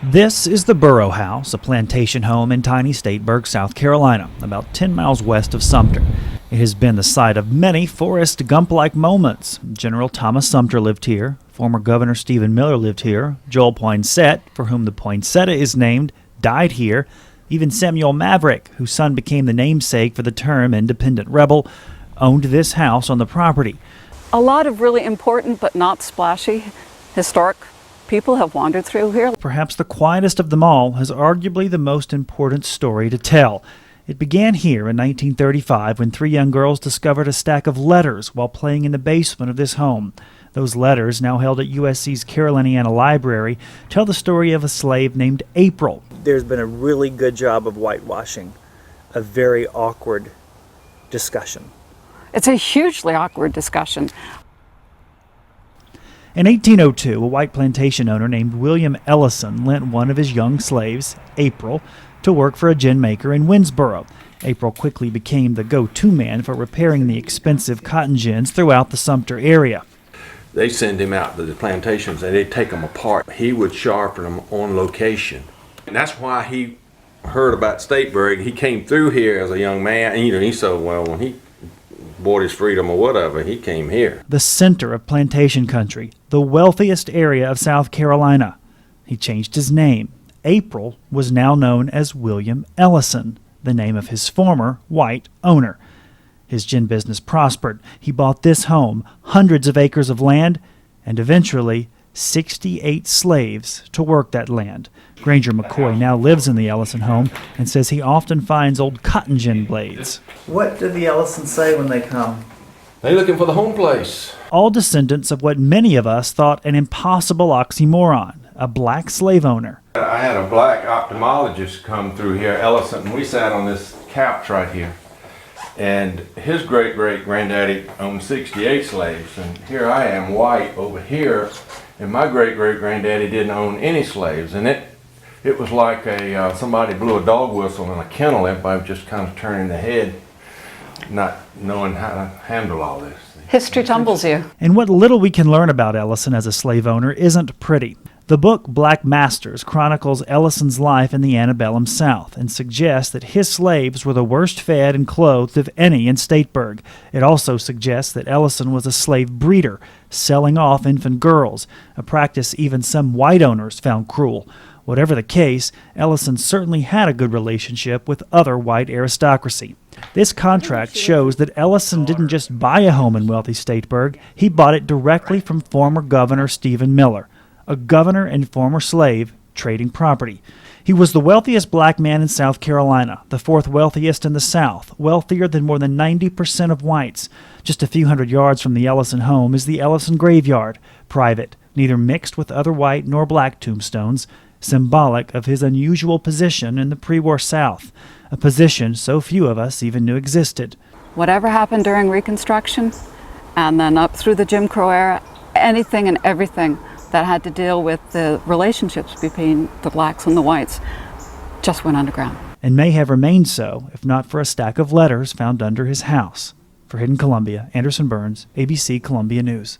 This is the Burrow House, a plantation home in tiny Statesburg, South Carolina, about 10 miles west of Sumter. It has been the site of many Forrest Gump-like moments. General Thomas Sumter lived here. Former Governor Stephen Miller lived here. Joel Poinsett, for whom the poinsettia is named, died here. Even Samuel Maverick, whose son became the namesake for the term independent rebel, owned this house on the property. A lot of really important but not splashy historic people have wandered through here. Perhaps the quietest of them all has arguably the most important story to tell. It began here in 1935 when three young girls discovered a stack of letters while playing in the basement of this home. Those letters, now held at USC's Caroliniana Library, tell the story of a slave named April. There's been a really good job of whitewashing a very awkward discussion. It's a hugely awkward discussion. In 1802, a white plantation owner named William Ellison lent one of his young slaves, April, to work for a gin maker in Winnsboro. April quickly became the go-to man for repairing the expensive cotton gins throughout the Sumter area. They send him out to the plantations and they take them apart. He would sharpen them on location. And that's why he heard about Statesburg. He came through here as a young man, and he said, well, when he bought his freedom or whatever, he came here. The center of plantation country, the wealthiest area of South Carolina. He changed his name. April was now known as William Ellison, the name of his former white owner. His gin business prospered. He bought this home, hundreds of acres of land, and eventually 68 slaves to work that land. Granger McCoy now lives in the Ellison home and says he often finds old cotton gin blades. What do the Ellisons say when they come? They're looking for the home place. All descendants of what many of us thought an impossible oxymoron, a black slave owner. I had a black ophthalmologist come through here, Ellison, and we sat on this couch right here. And his great-great-granddaddy owned 68 slaves, and here I am, white, over here, and my great-great-granddaddy didn't own any slaves. And it was like somebody blew a dog whistle in a kennel. Everybody was just kind of turning their head, not knowing how to handle all this. History tumbles you. And what little we can learn about Ellison as a slave owner isn't pretty. The book Black Masters chronicles Ellison's life in the antebellum South and suggests that his slaves were the worst fed and clothed of any in Statesburg. It also suggests that Ellison was a slave breeder, selling off infant girls, a practice even some white owners found cruel. Whatever the case, Ellison certainly had a good relationship with other white aristocracy. This contract shows that Ellison didn't just buy a home in wealthy Statesburg, he bought it directly from former Governor Stephen Miller, a governor and former slave trading property. He was the wealthiest black man in South Carolina, the fourth wealthiest in the South, wealthier than more than 90% of whites. Just a few hundred yards from the Ellison home is the Ellison graveyard, private, neither mixed with other white nor black tombstones, symbolic of his unusual position in the pre-war South, a position so few of us even knew existed. Whatever happened during Reconstruction, and then up through the Jim Crow era, anything and everything that had to deal with the relationships between the blacks and the whites just went underground. And may have remained so, if not for a stack of letters found under his house. For Hidden Columbia, Anderson Burns, ABC Columbia News.